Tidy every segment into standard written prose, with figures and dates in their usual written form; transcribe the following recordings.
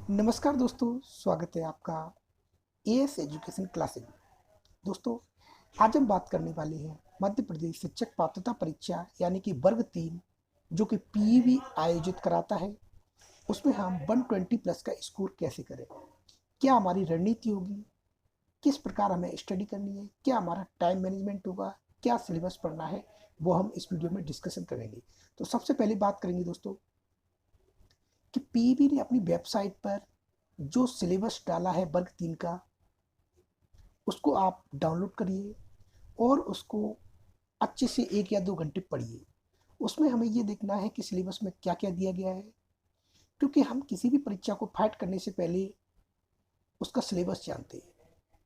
नमस्कार दोस्तों, स्वागत है आपका एएस एजुकेशन क्लासेज में। दोस्तों, आज हम बात करने वाले हैं मध्य प्रदेश शिक्षक पात्रता परीक्षा यानी कि वर्ग 3 जो कि पीईबी आयोजित कराता है। उसमें हम 120 प्लस का स्कोर कैसे करें, क्या हमारी रणनीति होगी, किस प्रकार हमें स्टडी करनी है, क्या हमारा टाइम मैनेजमेंट होगा, क्या सिलेबस पढ़ना है, वो हम इस वीडियो में डिस्कशन करेंगे। तो सबसे पहले बात करेंगे दोस्तों कि पीईबी ने अपनी वेबसाइट पर जो सिलेबस डाला है वर्ग 3 का, उसको आप डाउनलोड करिए और उसको अच्छे से 1 या 2 घंटे पढ़िए। उसमें हमें ये देखना है कि सिलेबस में क्या-क्या दिया गया है, क्योंकि हम किसी भी परीक्षा को फाइट करने से पहले उसका सिलेबस जानते हैं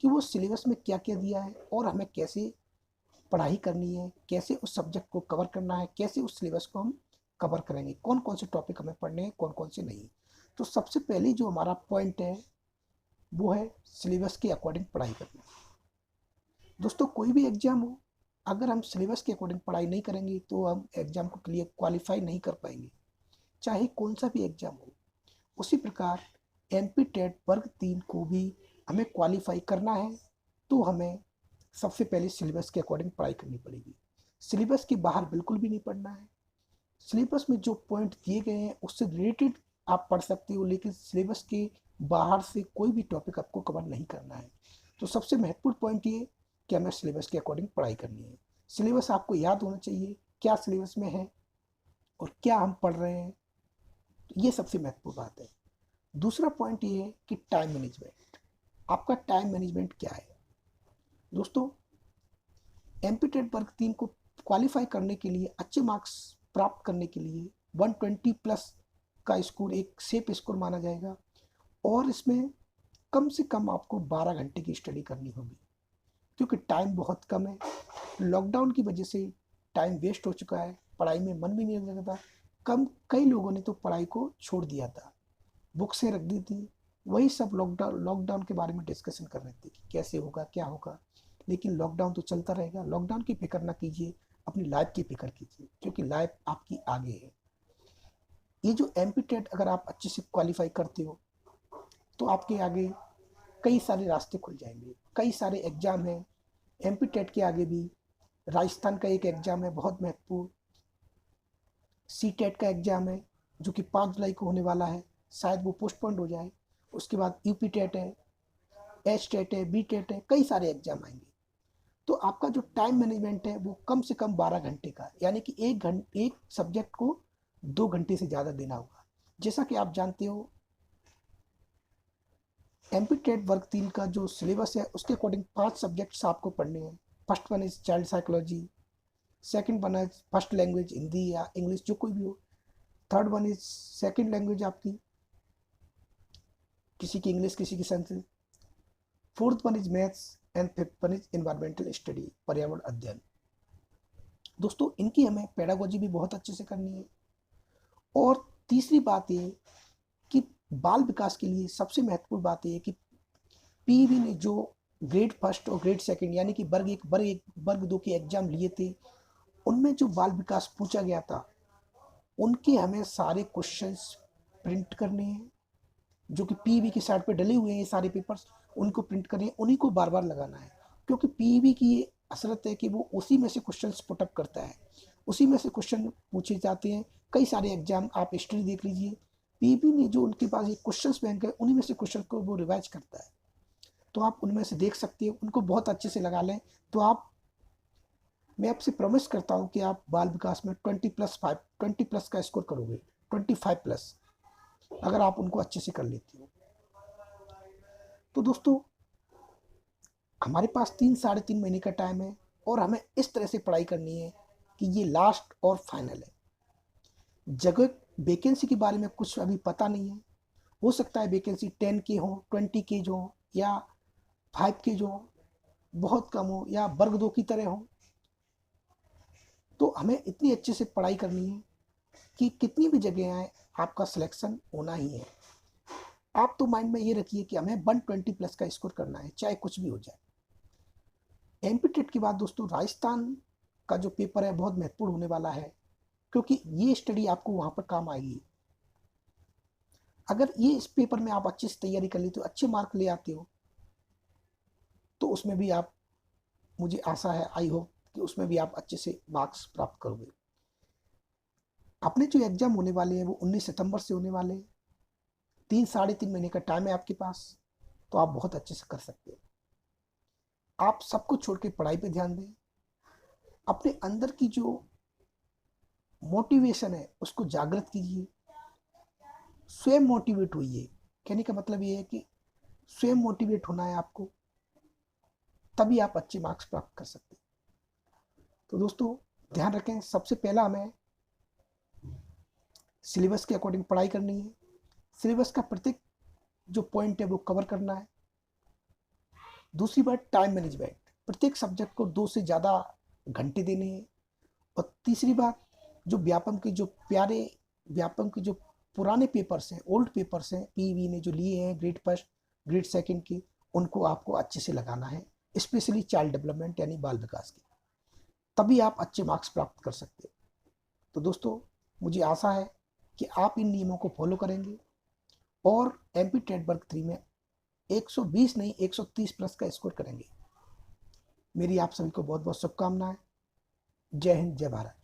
कि वो सिलेबस में क्या-क्या दिया है और हमें कैसे पढ़ाई करनी है, कैसे उस सब्जेक्ट को कवर करना है, कैसे उस सिलेबस को हम कवर करेंगे, कौन-कौन से टॉपिक हमें पढ़ने हैं, कौन-कौन से नहीं। तो सबसे पहले जो हमारा पॉइंट है, वो है सिलेबस के अकॉर्डिंग पढ़ाई करना। दोस्तों, कोई भी एग्ज़ाम हो, अगर हम सिलेबस के अकॉर्डिंग पढ़ाई नहीं करेंगे तो हम एग्ज़ाम को क्लियर क्वालिफाई नहीं कर पाएंगे, चाहे कौन सा भी एग्ज़ाम हो। उसी प्रकार एमपी टेट वर्ग 3 को भी हमें क्वालिफाई करना है, तो हमें सबसे पहले सिलेबस के अकॉर्डिंग पढ़ाई करनी पड़ेगी। सिलेबस के बाहर बिल्कुल भी नहीं पढ़ना है। सिलेबस में जो पॉइंट दिए गए हैं उससे रिलेटेड आप पढ़ सकते हो, लेकिन सिलेबस के बाहर से कोई भी टॉपिक आपको कवर नहीं करना है। तो सबसे महत्वपूर्ण पॉइंट ये कि हमें सिलेबस के अकॉर्डिंग पढ़ाई करनी है। सिलेबस आपको याद होना चाहिए, क्या सिलेबस में है और क्या हम पढ़ रहे हैं। तो ये सबसे महत्वपूर्ण बात है। दूसरा पॉइंट ये है कि टाइम मैनेजमेंट। आपका टाइम मैनेजमेंट क्या है? दोस्तों, एमपी टेट वर्ग 3 को क्वालिफाई करने के लिए, अच्छे मार्क्स प्राप्त करने के लिए 120 प्लस का स्कोर एक सेफ स्कोर माना जाएगा और इसमें कम से कम आपको 12 घंटे की स्टडी करनी होगी, क्योंकि टाइम बहुत कम है। लॉकडाउन की वजह से टाइम वेस्ट हो चुका है, पढ़ाई में मन भी नहीं लगता। कई लोगों ने तो पढ़ाई को छोड़ दिया था, बुक्सें रख दी थी। वही सब लॉकडाउन लॉकडाउन के बारे में डिस्कशन कर रहे थे कि कैसे होगा, क्या होगा। लेकिन लॉकडाउन तो चलता रहेगा। लॉकडाउन की फिक्र ना कीजिए, अपनी लाइफ की फिक्र कीजिए, क्योंकि लाइफ आपकी आगे है। ये जो एमपी टेट अगर आप अच्छे से क्वालिफाई करते हो तो आपके आगे कई सारे रास्ते खुल जाएंगे, कई सारे एग्जाम हैं। एमपी टेट के आगे भी राजस्थान का एक एग्जाम है बहुत महत्वपूर्ण, सी टेट का एग्जाम है जो कि 5 जुलाई को होने वाला है। शायद वो पोस्टपोन्ड हो जाए। उसके बाद यूपी टेट है, एच टेट है, बी टेट है, कई सारे एग्जाम आएंगे। तो आपका जो टाइम मैनेजमेंट है वो कम से कम 12 घंटे का, यानी कि एक सब्जेक्ट को 2 घंटे से ज़्यादा देना होगा। जैसा कि आप जानते हो, एमपी टेट वर्ग 3 का जो सिलेबस है उसके अकॉर्डिंग 5 सब्जेक्ट्स आपको पढ़ने हैं। First one is child psychology, second one is first language Hindi या इंग्लिश जो कोई भी हो, third one is second language आपकी, किसी की इंग्लिश किसी की Sanskrit, fourth one is maths and fifth one is environmental study, पर्यावरण अध्ययन। दोस्तों, इनकी हमें पेडागोजी भी बहुत अच्छे से करनी है। और तीसरी बात ये कि बाल विकास के लिए सबसे महत्वपूर्ण बात यह है कि पीईबी ने जो ग्रेड फर्स्ट और ग्रेड सेकंड यानी कि वर्ग 1 वर्ग 2 के एग्जाम लिए थे, उनमें जो बाल विकास पूछा गया था उनके हमें सारे क्वेश्चंस प्रिंट करने हैं, जो कि पीईबी की साइट पे डले हुए हैं। ये सारे पेपर्स उनको प्रिंट करने हैं, उन्हीं को बार बार लगाना है, क्योंकि पीईबी की ये असरत है कि वो उसी में से क्वेश्चन पुटअप करता है, उसी में से क्वेश्चन पूछे जाते हैं। कई सारे एग्जाम आप हिस्ट्री देख लीजिए, पीईबी ने जो उनके पास एक क्वेश्चन बैंक है उन्हीं में से क्वेश्चन को वो रिवाइज करता है। तो आप उनमें से देख सकते हैं, उनको बहुत अच्छे से लगा लें। तो आप, मैं आपसे प्रॉमिस करता हूँ कि आप बाल विकास में 20 प्लस का स्कोर करोगे, 25 प्लस, अगर आप उनको अच्छे से कर लेते हो। तो दोस्तों, हमारे पास 3 साढ़े 3 महीने का टाइम है और हमें इस तरह से पढ़ाई करनी है कि ये लास्ट और फाइनल है। जगह वैकेंसी के बारे में कुछ अभी पता नहीं है। हो सकता है वैकेंसी 10 के हो, 20 के जो हो, या 5 के जो हो, बहुत कम हो, या वर्ग 2 की तरह हो। तो हमें इतनी अच्छे से पढ़ाई करनी है कि कितनी भी जगह आए आपका सिलेक्शन होना ही है। आप तो माइंड में ये रखिए कि हमें 120 प्लस का स्कोर करना है, चाहे कुछ भी हो जाए। एमपी टेट के बाद दोस्तों राजस्थान का जो पेपर है बहुत महत्वपूर्ण होने वाला है, क्योंकि ये स्टडी आपको वहाँ पर काम आएगी। अगर ये इस पेपर में आप अच्छे से तैयारी कर लेते हो, अच्छे मार्क ले आते हो, तो उसमें भी आप, मुझे आशा है, आई होप कि उसमें भी आप अच्छे से मार्क्स प्राप्त करोगे। अपने जो एग्जाम होने वाले हैं वो 19 सितंबर से होने वाले हैं। 3 साढ़े 3 महीने का टाइम है आपके पास, तो आप बहुत अच्छे से कर सकते हो। आप सब कुछ छोड़ के पढ़ाई पे ध्यान दें। अपने अंदर की जो मोटिवेशन है उसको जागृत कीजिए, स्वयं मोटिवेट होइए। कहने का मतलब ये है कि स्वयं मोटिवेट होना है आपको, तभी आप अच्छे मार्क्स प्राप्त कर सकते हैं। तो दोस्तों ध्यान रखें, सबसे पहला हमें सिलेबस के अकॉर्डिंग पढ़ाई करनी है। सिलेबस का प्रत्येक जो पॉइंट है वो कवर करना है। दूसरी बात, टाइम मैनेजमेंट, प्रत्येक सब्जेक्ट को 2 से ज़्यादा घंटे देने हैं। और तीसरी बात, जो व्यापम के जो प्यारे, व्यापम के जो पुराने पेपर्स हैं, ओल्ड पेपर्स हैं, पीवी ने जो लिए हैं ग्रेड फर्स्ट ग्रेड सेकंड की, उनको आपको अच्छे से लगाना है, स्पेशली चाइल्ड डेवलपमेंट यानी बाल विकास की, तभी आप अच्छे मार्क्स प्राप्त कर सकते हो। तो दोस्तों मुझे आशा है कि आप इन नियमों को फॉलो करेंगे और एमपी टेट वर्ग 3 में 120 नहीं 130 प्लस का स्कोर करेंगे। मेरी आप सभी को बहुत बहुत शुभकामनाएं। जय हिंद, जय भारत।